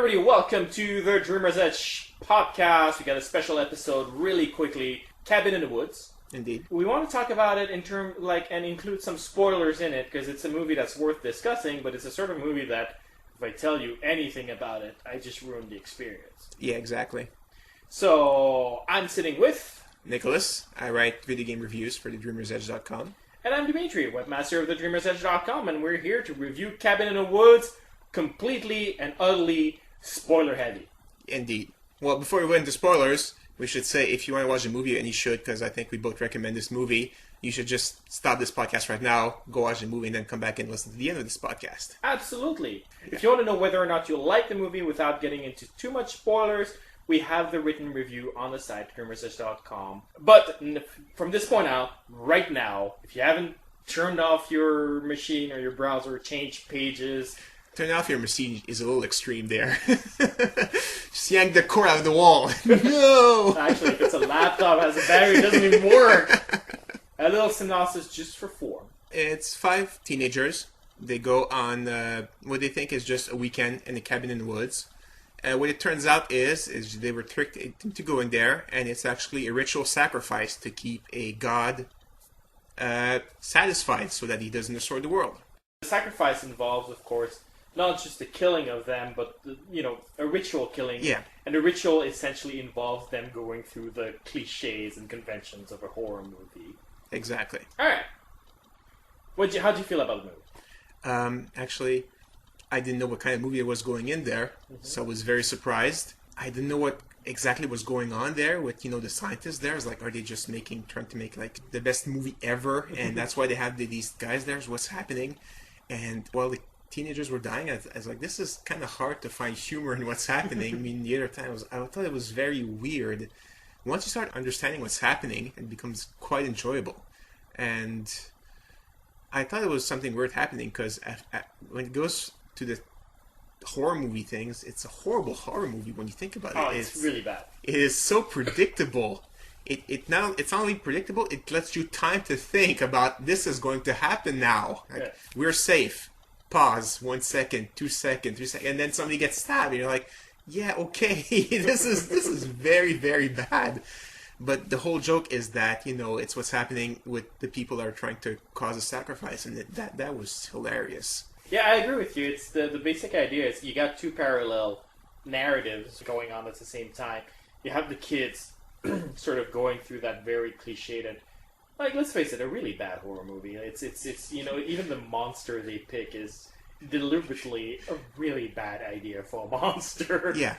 everybody, welcome to the Dreamer's Edge podcast. We got a special episode really quickly, Cabin in the Woods. Indeed. We want to talk about it and include some spoilers in it, because it's a movie that's worth discussing, but it's a sort of movie that, if I tell you anything about it, I just ruined the experience. Yeah, exactly. So, I'm sitting with... Nicholas. I write video game reviews for thedreamersedge.com. And I'm Dimitri, webmaster of thedreamersedge.com, and we're here to review Cabin in the Woods, completely and utterly spoiler-heavy. Indeed. Well, before we go into spoilers, we should say if you want to watch the movie, and you should, because I think we both recommend this movie, you should just stop this podcast right now, go watch the movie, and then come back and listen to the end of this podcast. Absolutely. Yeah. If you want to know whether or not you like the movie without getting into too much spoilers, we have the written review on the site, dreamersedge.com. But from this point out, right now, if you haven't turned off your machine or your browser, changed pages... Turn off your machine is a little extreme there. Just yank the cord out of the wall. No! Actually, if it's a laptop, has a battery, it doesn't even work. A little synopsis just for form. It's 5 teenagers. They go on what they think is just a weekend in a cabin in the woods. What it turns out is they were tricked into going there, and it's actually a ritual sacrifice to keep a god satisfied so that he doesn't destroy the world. The sacrifice involves, of course, not just the killing of them, but, a ritual killing. Yeah. And the ritual essentially involves them going through the cliches and conventions of a horror movie. Exactly. All right. How'd you feel about the movie? Actually, I didn't know what kind of movie it was going in there, so I was very surprised. I didn't know what exactly was going on there with, the scientists there. It's like, are they just trying to make, like, the best movie ever, and that's why they have these guys there? What's happening? And, well, the teenagers were dying. I was like, this is kind of hard to find humor in what's happening. I mean, the other time, I thought it was very weird. Once you start understanding what's happening, it becomes quite enjoyable. And I thought it was something weird happening, because when it goes to the horror movie things, it's a horrible horror movie when you think about it. Oh, it's really bad. It is so predictable. It's not only predictable, it lets you time to think about this is going to happen now. Like, yeah. We're safe. Pause. 1 second, 2 seconds, 3 seconds, and then somebody gets stabbed, and you're like, yeah, okay, this is very, very bad. But the whole joke is that, it's what's happening with the people that are trying to cause a sacrifice, and that was hilarious. Yeah, I agree with you. It's the basic idea is you got two parallel narratives going on at the same time. You have the kids sort of going through that very cliched and, like, let's face it, a really bad horror movie. It's even the monster they pick is deliberately a really bad idea for a monster. Yeah.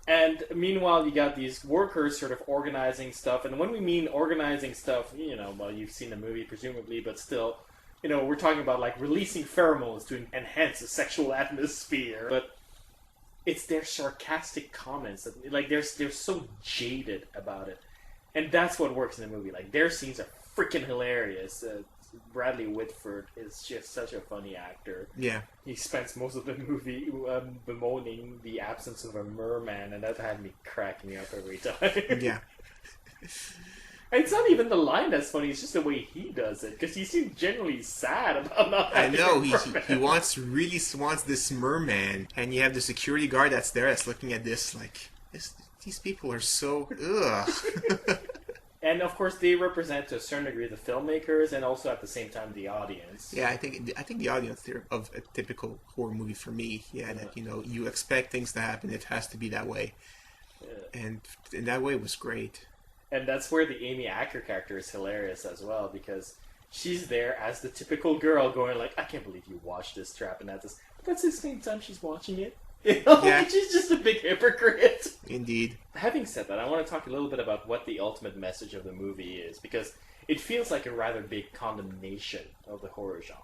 And meanwhile, you got these workers sort of organizing stuff. And when we mean organizing stuff, well, you've seen the movie presumably, but still, we're talking about, like, releasing pheromones to enhance the sexual atmosphere. But it's their sarcastic comments that, like, they're so jaded about it. And that's what works in the movie. Like, their scenes are freaking hilarious. Bradley Whitford is just such a funny actor. Yeah. He spends most of the movie bemoaning the absence of a merman, and that had me cracking up every time. Yeah. It's not even the line that's funny, it's just the way he does it, because he seems generally sad about not having I know, he really wants this merman, and you have the security guard that's there that's looking at this like, these people are so, ugh. And of course, they represent to a certain degree the filmmakers, and also at the same time the audience. Yeah, I think the audience there of a typical horror movie for me. Yeah, that you expect things to happen, it has to be that way, and in that way it was great. And that's where the Amy Acker character is hilarious as well, because she's there as the typical girl going like, I can't believe you watched this trap and this, but that's the same time she's watching it. Yeah. She's just a big hypocrite. Indeed. Having said that, I want to talk a little bit about what the ultimate message of the movie is, because it feels like a rather big condemnation of the horror genre.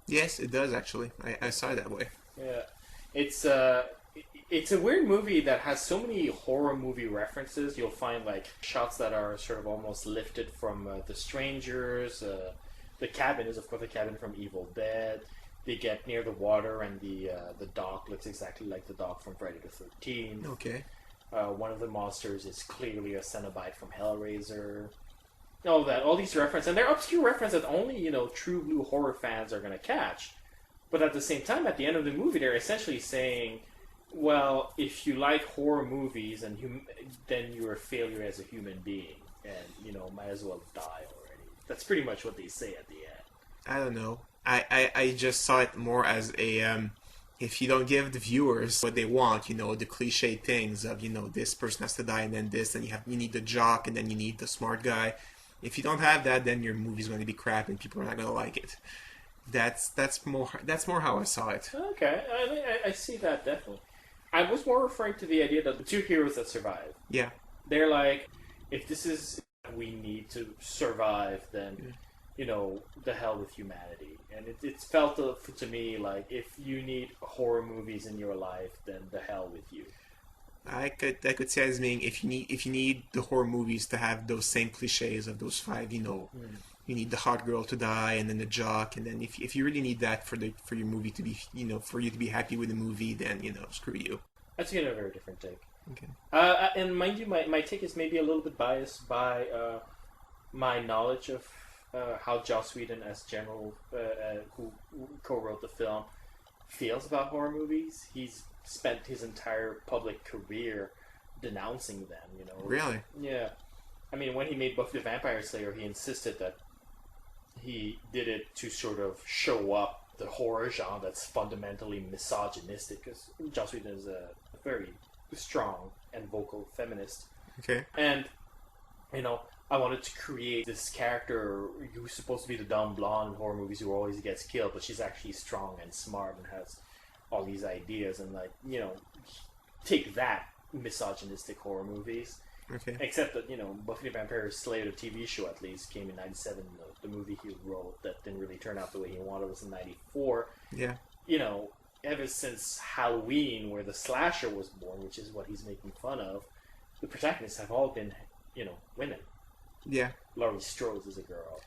Yes, it does, actually. I saw it that way. Yeah. It's a weird movie that has so many horror movie references. You'll find, like, shots that are sort of almost lifted from The Strangers. The cabin is, of course, the cabin from Evil Dead. They get near the water, and the dock looks exactly like the dock from Friday the 13th. Okay. One of the monsters is clearly a Cenobite from Hellraiser. All these references, and they're obscure references that only, true blue horror fans are going to catch. But at the same time, at the end of the movie, they're essentially saying, Well, if you like horror movies, and then you're a failure as a human being, and might as well die already. That's pretty much what they say at the end. I don't know. I just saw it more as a if you don't give the viewers what they want, the cliche things of this person has to die and then this, and you need the jock and then you need the smart guy. If you don't have that, then your movie's going to be crap and people are not going to like it. That's more how I saw it. Okay, I see that definitely. I was more referring to the idea that the two heroes that survive. Yeah. They're like, if this is we need to survive, then the hell with humanity. And it felt to me like if you need horror movies in your life, then the hell with you. I could say as being if you need the horror movies to have those same cliches of those five, you need the hot girl to die and then the jock, and then if you really need that for your movie to be for you to be happy with the movie, then screw you. That's a very different take. Okay. And mind you, my take is maybe a little bit biased by my knowledge of how Joss Whedon, as general who co-wrote the film, feels about horror movies. He's spent his entire public career denouncing them. Really? Yeah. I mean, when he made Buffy the Vampire Slayer, he insisted that he did it to sort of show up the horror genre that's fundamentally misogynistic, because Joss Whedon is a very strong and vocal feminist. Okay. And, I wanted to create this character who's supposed to be the dumb blonde in horror movies who always gets killed, but she's actually strong and smart and has all these ideas, and take that misogynistic horror movies. Okay. Except that, Buffy the Vampire Slayer, the TV show at least, came in 97. The movie he wrote that didn't really turn out the way he wanted was in 94. Yeah. Ever since Halloween, where the slasher was born, which is what he's making fun of, the protagonists have all been, women. Yeah. Laurie Strode is a girl.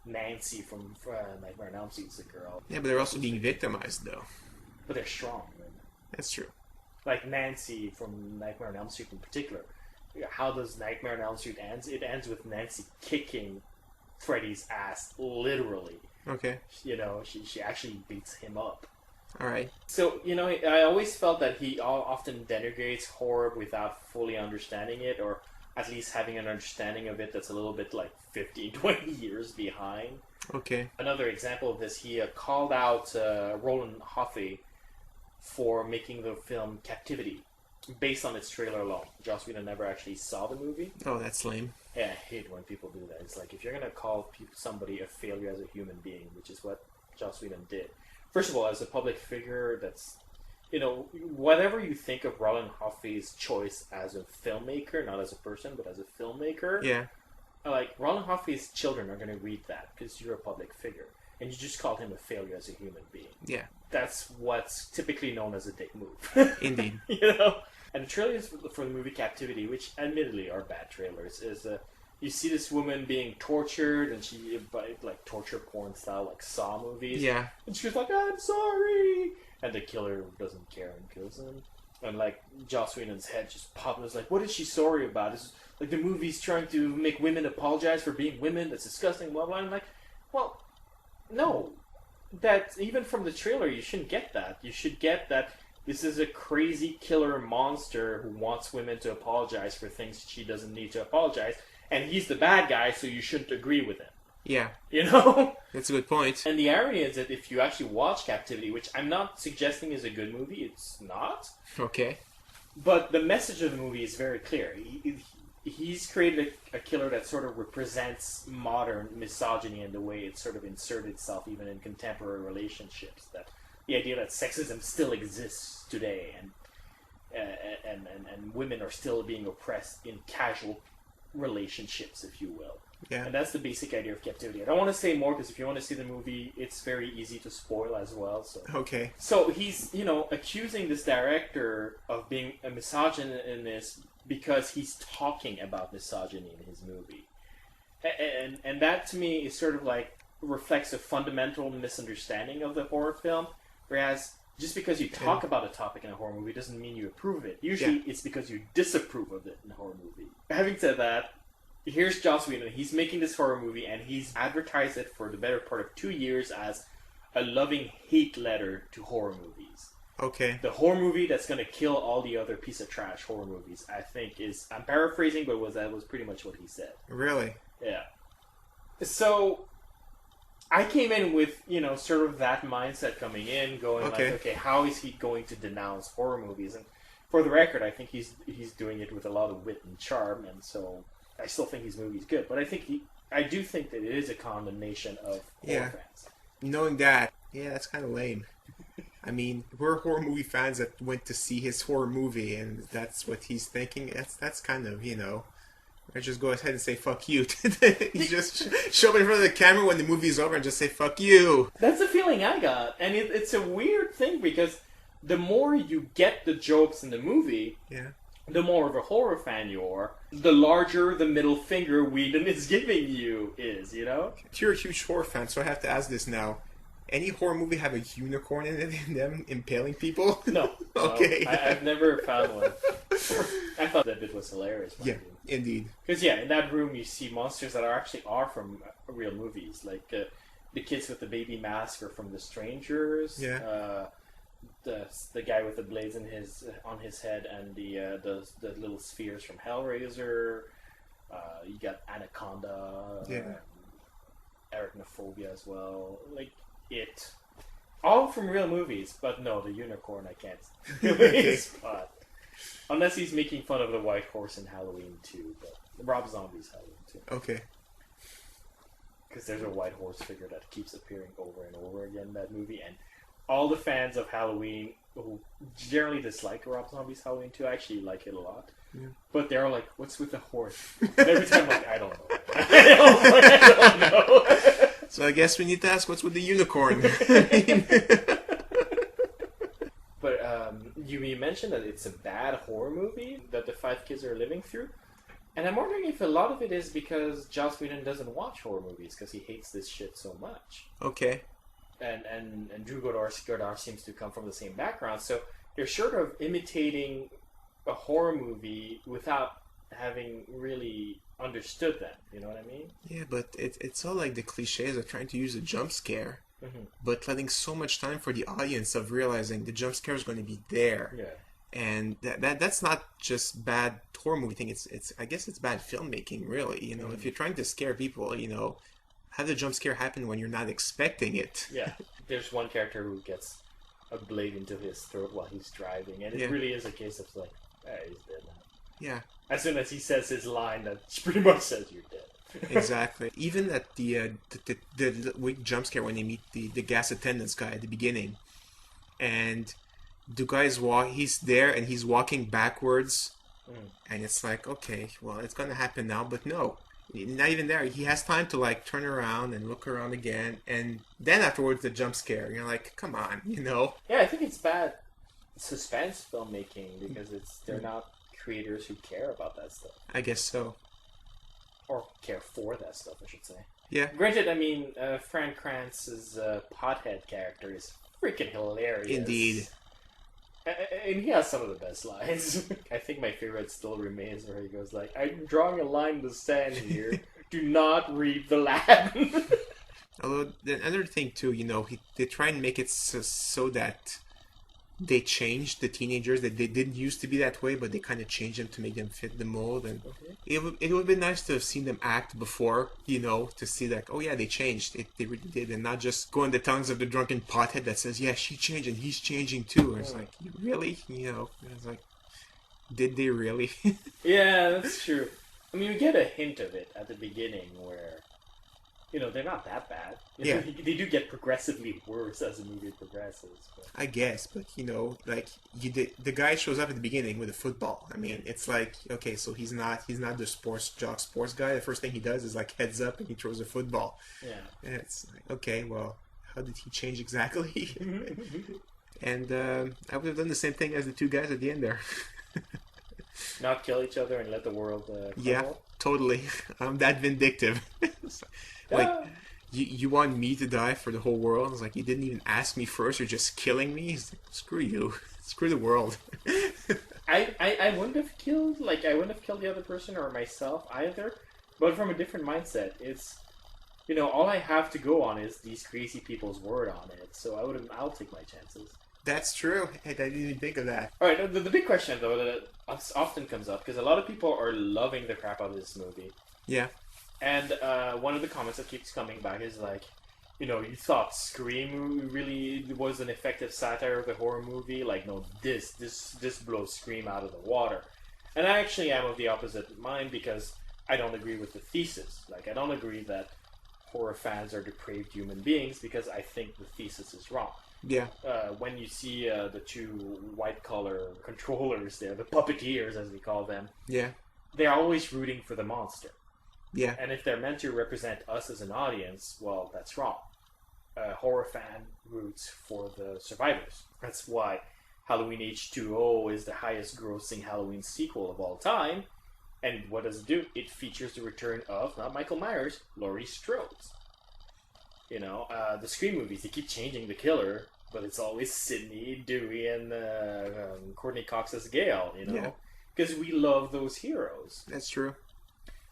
Nancy from Nightmare on Elm Street is a girl. Yeah, but they're also being victimized, though. But they're strong women. That's true. Like Nancy from Nightmare on Elm Street in particular. How does Nightmare on Elm Street end? It ends with Nancy kicking Freddy's ass, literally. Okay. She actually beats him up. All right. So, I always felt that he often denigrates horror without fully understanding it, or at least having an understanding of it that's a little bit like 15, 20 years behind. Okay. Another example of this, he called out Roland Hoffey for making the film Captivity, based on its trailer alone. Joss Whedon never actually saw the movie. Oh, that's lame. Yeah, I hate when people do that. It's like, if you're going to call somebody a failure as a human being, which is what Joss Whedon did. First of all, as a public figure, that's, whatever you think of Roland Hoffey's choice as a filmmaker, not as a person, but as a filmmaker. Yeah. Like, Roland Hoffey's children are going to read that because you're a public figure. And you just called him a failure as a human being. Yeah. That's what's typically known as a dick move. Indeed. And the trailers for the movie Captivity, which admittedly are bad trailers, is you see this woman being tortured, and she by like torture porn style, like Saw movies. Yeah. And she's like, "I'm sorry," and the killer doesn't care and kills him. And like Joss Whedon's head just popped. And was like, "What is she sorry about? It's like the movie's trying to make women apologize for being women. That's disgusting." Blah blah. And I'm like, well, no. That even from the trailer, you shouldn't get that. You should get that this is a crazy killer monster who wants women to apologize for things she doesn't need to apologize, and he's the bad guy, so you shouldn't agree with him. Yeah. That's a good point. And the irony is that if you actually watch Captivity, which I'm not suggesting is a good movie, it's not. Okay. But the message of the movie is very clear. He's created a killer that sort of represents modern misogyny and the way it sort of inserted itself even in contemporary relationships. That the idea that sexism still exists today, and women are still being oppressed in casual relationships, if you will. Yeah. And that's the basic idea of Captivity. I don't want to say more because if you want to see the movie, it's very easy to spoil as well. So okay. So he's accusing this director of being a misogynist because he's talking about misogyny in his movie, and that to me is sort of like reflects a fundamental misunderstanding of the horror film. Whereas just because you talk about a topic in a horror movie doesn't mean you approve of it. Usually it's because you disapprove of it in a horror movie. Having said that, here's Joss Whedon. He's making this horror movie, and he's advertised it for the better part of 2 years as a loving hate letter to horror movies. Okay. The horror movie that's gonna kill all the other piece of trash horror movies, I think is, I'm paraphrasing, but that was pretty much what he said. Really? Yeah. So I came in with, sort of that mindset coming in, going Okay. like, okay, how is he going to denounce horror movies? And for the record, I think he's doing it with a lot of wit and charm, and so I still think his movie's good. But I do think that it is a condemnation of horror fans. Knowing that, yeah, that's kind of lame. I mean, we're horror movie fans that went to see his horror movie, and that's what he's thinking. That's kind of, I just go ahead and say fuck you. You just show up in front of the camera when the movie's over and just say fuck you. That's the feeling I got, and it's a weird thing because the more you get the jokes in the movie, the more of a horror fan you are, the larger the middle finger Whedon is giving you is, You're a huge horror fan, so I have to ask this now. Any horror movie have a unicorn in it, in them impaling people? No. Okay. No, I've never found one. I thought that bit was hilarious. Yeah, indeed. Because, in that room you see monsters that are from real movies. Like the kids with the baby mask are from The Strangers. Yeah. The guy with the blades on his head and the little spheres from Hellraiser. You got Anaconda. Yeah. Arachnophobia as well. Like, it. All from real movies, but no, the unicorn I can't really spot. Unless he's making fun of the white horse in Halloween 2, but Rob Zombie's Halloween 2. Okay. Because there's a white horse figure that keeps appearing over and over again in that movie, and all the fans of Halloween who generally dislike Rob Zombie's Halloween 2 actually like it a lot. Yeah. But they're like, what's with the horse? And every time I'm like, I don't know. I don't know. So I guess we need to ask what's with the unicorn. But you mentioned that it's a bad horror movie that the five kids are living through. And I'm wondering if a lot of it is because Joss Whedon doesn't watch horror movies because he hates this shit so much. Okay. And Drew Goddard seems to come from the same background, so they're sort of imitating a horror movie without having really understood them. You know what I mean? Yeah, but it's all like the cliches of trying to use a jump scare, but letting so much time for the audience of realizing the jump scare is going to be there. Yeah. And that's not just bad horror movie thing. It's I guess it's bad filmmaking, really. If you're trying to scare people, have the jump scare happen when you're not expecting it. Yeah. There's one character who gets a blade into his throat while he's driving, and it really is a case of like, he's dead now. Yeah. As soon as he says his line, that pretty much says you're dead. Exactly. Even at the jump scare when they meet the gas attendants guy at the beginning, and the guy's he's there and he's walking backwards, and it's like, okay, well, it's gonna happen now, but no, not even there. He has time to like turn around and look around again, and then afterwards the jump scare. You're like, come on, Yeah, I think it's bad suspense filmmaking because they're not creators who care about that stuff. I guess so. Or care for that stuff, I should say. Yeah. Granted, I mean, Frank Kranz's pothead character is freaking hilarious. Indeed. And he has some of the best lines. I think my favorite still remains where he goes like, I'm drawing a line in the sand here. Do not read the Latin. Although, another thing too, they try and make it so that they changed the teenagers, that they didn't used to be that way, but they kind of changed them to make them fit the mold. And it would have been nice to have seen them act before, to see like, oh yeah, they changed. They really did, and not just go in the tongues of the drunken pothead that says, yeah, she changed and he's changing too. And it's like, you really? It's like, did they really? Yeah, that's true. I mean, we get a hint of it at the beginning where, they're not that bad. They do get progressively worse as the movie progresses. But. I guess, but the guy shows up at the beginning with a football. I mean, it's like, okay, so he's not the sports guy. The first thing he does is like heads up and he throws a football. Yeah. And it's like, okay, well, how did he change exactly? And I would have done the same thing as the two guys at the end there. Not kill each other and let the world Yeah, totally. I'm that vindictive. Like, you want me to die for the whole world? It's like, you didn't even ask me first, you're just killing me? Like, screw you. Screw the world. I wouldn't have killed, I wouldn't have killed the other person or myself either, but from a different mindset. It's, all I have to go on is these crazy people's word on it, so I'll take my chances. That's true. I didn't even think of that. All right, the big question though that often comes up because a lot of people are loving the crap out of this movie, Yeah. and one of the comments that keeps coming back is like, you thought Scream really was an effective satire of the horror movie. Like, no, this blows Scream out of the water. And I actually am of the opposite mind because I don't agree with the thesis. Like, I don't agree that horror fans are depraved human beings because I think the thesis is wrong. Yeah. When you see the two white-collar controllers there, the puppeteers as we call them, Yeah. they're always rooting for the monster. Yeah. And if they're meant to represent us as an audience, well, that's wrong. A horror fan roots for the survivors. That's why Halloween H2O is the highest grossing Halloween sequel of all time. And what does it do? It features the return of, not Michael Myers, Laurie Strode. The Scream movies, they keep changing the killer, but it's always Sidney, Dewey, and Courtney Cox as Gale, Because we love those heroes. That's true.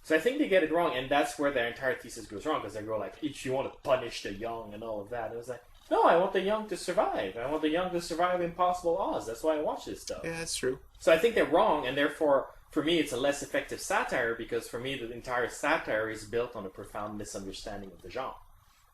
So I think they get it wrong, and that's where their entire thesis goes wrong, because they go like, if you want to punish the young and all of that, and it's like, no, I want the young to survive. I want the young to survive Impossible Oz. That's why I watch this stuff. Yeah, that's true. So I think they're wrong, and therefore, for me, it's a less effective satire, because for me, the entire satire is built on a profound misunderstanding of the genre.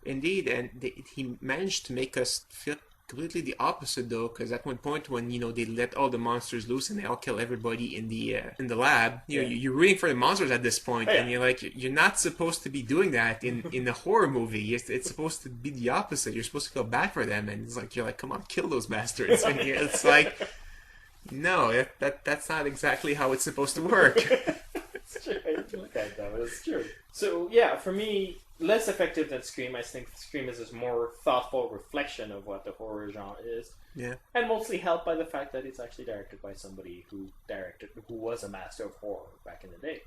Indeed, and he managed to make us feel completely the opposite, though, because at one point when they let all the monsters loose and they all kill everybody in the lab, you're rooting for the monsters at this point, and you're like, you're not supposed to be doing that in a horror movie. It's supposed to be the opposite. You're supposed to feel bad for them, and it's like you're like, come on, kill those bastards. And it's like, no, that's not exactly how it's supposed to work. It's true. I didn't look at that, but it's true. So yeah, for me, less effective than Scream. I think Scream is a more thoughtful reflection of what the horror genre is. Yeah. And mostly helped by the fact that it's actually directed by somebody who was a master of horror back in the day.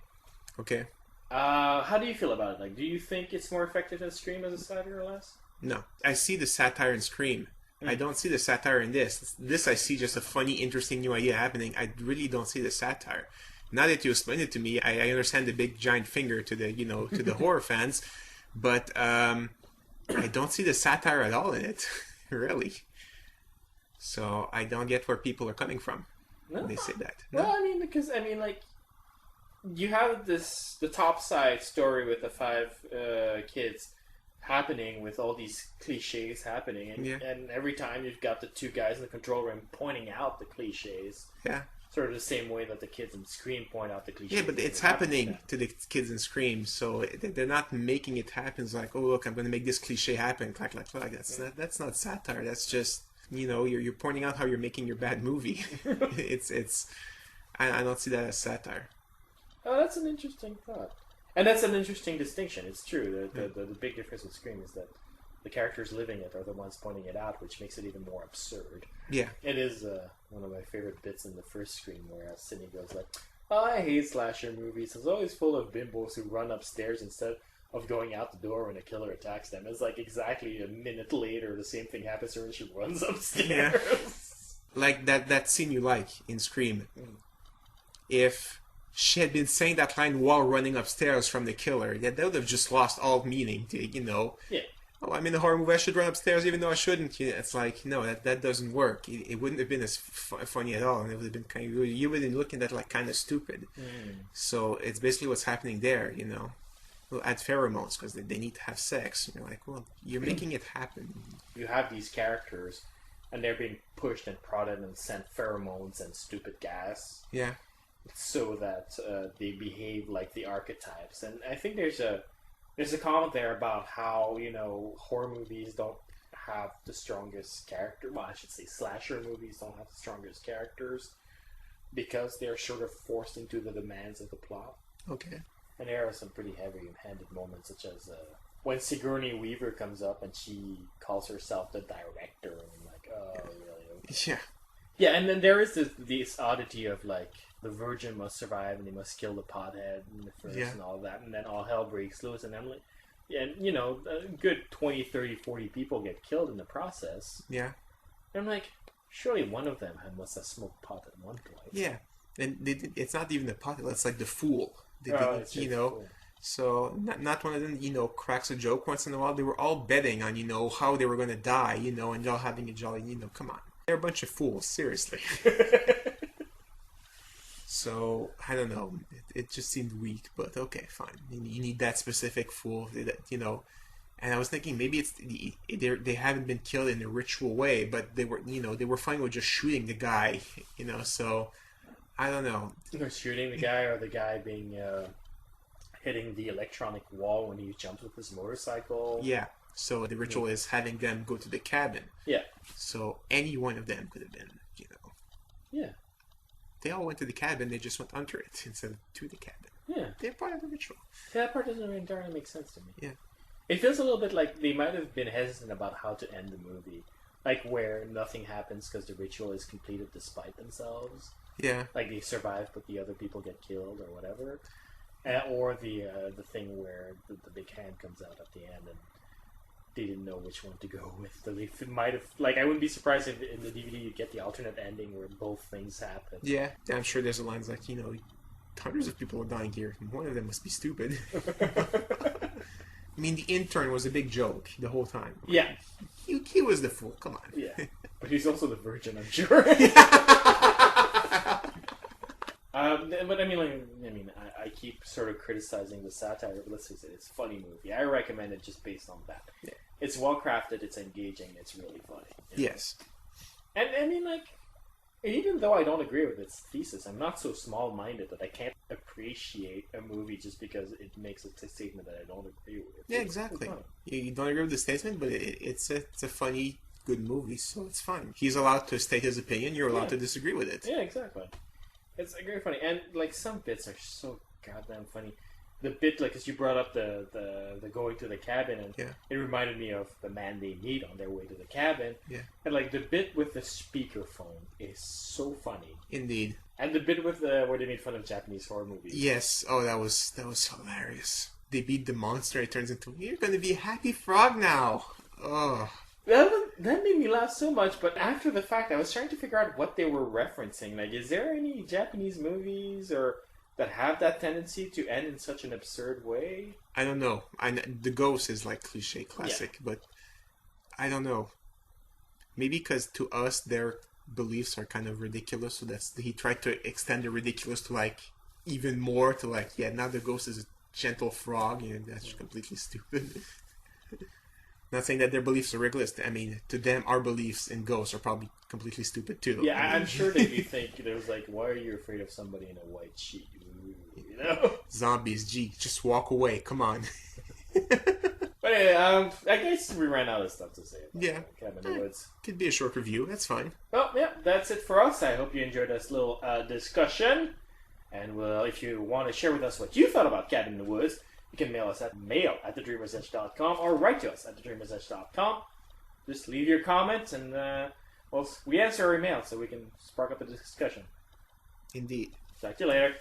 Okay. How do you feel about it? Like, do you think it's more effective than Scream as a satire or less? No. I see the satire in Scream. I don't see the satire in this. This I see just a funny, interesting new idea happening. I really don't see the satire. Now that you explained it to me, I understand the big giant finger to the to the horror fans. But I don't see the satire at all in it, really. So I don't get where people are coming from when they say that. No? Well, you have the top side story with the 5 kids happening with all these cliches happening, and every time you've got the 2 guys in the control room pointing out the cliches. Yeah. Sort of the same way that the kids in Scream point out the cliches. Yeah, but it's happening to the kids in Scream, so they're not making it happen. It's like, oh look, I'm going to make this cliche happen. Clack, clack, clack. That's not satire. That's just you're pointing out how you're making your bad movie. I don't see that as satire. Oh, that's an interesting thought, and that's an interesting distinction. It's true. The big difference with Scream is that the characters living it are the ones pointing it out, which makes it even more absurd. Yeah. It is one of my favorite bits in the first Scream where Sidney goes like, oh, I hate slasher movies. It's always full of bimbos who run upstairs instead of going out the door when a killer attacks them. It's like exactly a minute later, the same thing happens to her and she runs upstairs. Yeah. Like that scene you like in Scream. If she had been saying that line while running upstairs from the killer, that would have just lost all meaning to, Yeah. Oh, I'm in a horror movie, I should run upstairs even though I shouldn't. It's like, no, that doesn't work. It wouldn't have been as funny at all, and it would have been you would have been looking at that like kind of stupid. So it's basically what's happening there, We'll add pheromones because they need to have sex. And you're like, well, you're making it happen. You have these characters, and they're being pushed and prodded and sent pheromones and stupid gas. Yeah. So that they behave like the archetypes. And I think there's a comment there about how, horror movies don't have the strongest character. Well, I should say slasher movies don't have the strongest characters because they're sort of forced into the demands of the plot. Okay. And there are some pretty heavy-handed moments, such as when Sigourney Weaver comes up and she calls herself the director, and I'm like, oh, really? Okay. Yeah. Yeah, and then there is this oddity of, like, the virgin must survive and they must kill the pothead in the first and all that, and then all hell breaks loose, and Emily... And, a good 20, 30, 40 people get killed in the process. Yeah. And I'm like, surely one of them must have smoked pot at one point. Yeah. And it's not even the pot, it's like the fool. Fool. So not one of them, cracks a joke once in a while. They were all betting on, how they were going to die, and all having a jolly, come on. They're a bunch of fools, seriously. So, I don't know. It just seemed weak, but okay, fine. You need that specific fool, you know. And I was thinking maybe they haven't been killed in a ritual way, but they were fine with just shooting the guy, you know. So I don't know. They're shooting the guy, or the guy being hitting the electronic wall when he jumps with his motorcycle. Yeah. So the ritual is having them go to the cabin. Yeah. So any one of them could have been, you know. Yeah. They all went to the cabin. They just went under it instead of to the cabin. Yeah. They're part of the ritual. That part doesn't entirely make sense to me. Yeah. It feels a little bit like they might have been hesitant about how to end the movie. Like where nothing happens because the ritual is completed despite themselves. Yeah. Like they survive but the other people get killed or whatever. Or the thing where the big hand comes out at the end and they didn't know which one to go with. So they might have... Like, I wouldn't be surprised if in the DVD you get the alternate ending where both things happen. Yeah. I'm sure there's a lines like, you know, hundreds of people are dying here. And one of them must be stupid. I mean, the intern was a big joke the whole time. Yeah. He was the fool. Come on. Yeah. But he's also the virgin, I'm sure. But I keep sort of criticizing the satire, but let's face it, it's a funny movie. I recommend it just based on that. Yeah. It's well crafted, it's engaging, it's really funny. You know? Yes. And I mean, like, even though I don't agree with its thesis, I'm not so small-minded that I can't appreciate a movie just because it makes a statement that I don't agree with. Yeah, exactly. You don't agree with the statement, but it's a funny, good movie, so it's fine. He's allowed to state his opinion. You're allowed to disagree with it. Yeah, exactly. It's very funny, and like some bits are so goddamn funny. The bit, like, as you brought up the going to the cabin, and it reminded me of the man they meet on their way to the cabin. Yeah. And like the bit with the speakerphone is so funny. Indeed. And the bit with where they made fun of Japanese horror movies. Yes. Oh, that was hilarious. They beat the monster. It turns into, you're going to be a happy frog now. Oh. That made me laugh so much, but after the fact, I was trying to figure out what they were referencing. Like, is there any Japanese movies or that have that tendency to end in such an absurd way? I don't know. The ghost is like cliche classic, but I don't know. Maybe because to us their beliefs are kind of ridiculous, so he tried to extend the ridiculous to like even more to like, now the ghost is a gentle frog, that's completely stupid. Not saying that their beliefs are ridiculous. I mean, to them, our beliefs in ghosts are probably completely stupid too. Yeah, I'm sure they'd be thinking, it was like, why are you afraid of somebody in a white sheet? You know? Zombies, gee, just walk away. Come on. But anyway, I guess we ran out of stuff to say about Cabin in the Woods. Could be a short review. That's fine. Well, yeah, that's it for us. I hope you enjoyed this little discussion. And if you want to share with us what you thought about Cabin in the Woods, you can mail us at mail@thedreamersedge.com or write to us at thedreamersedge.com. Just leave your comments and we answer our email so we can spark up a discussion. Indeed. Talk to you later.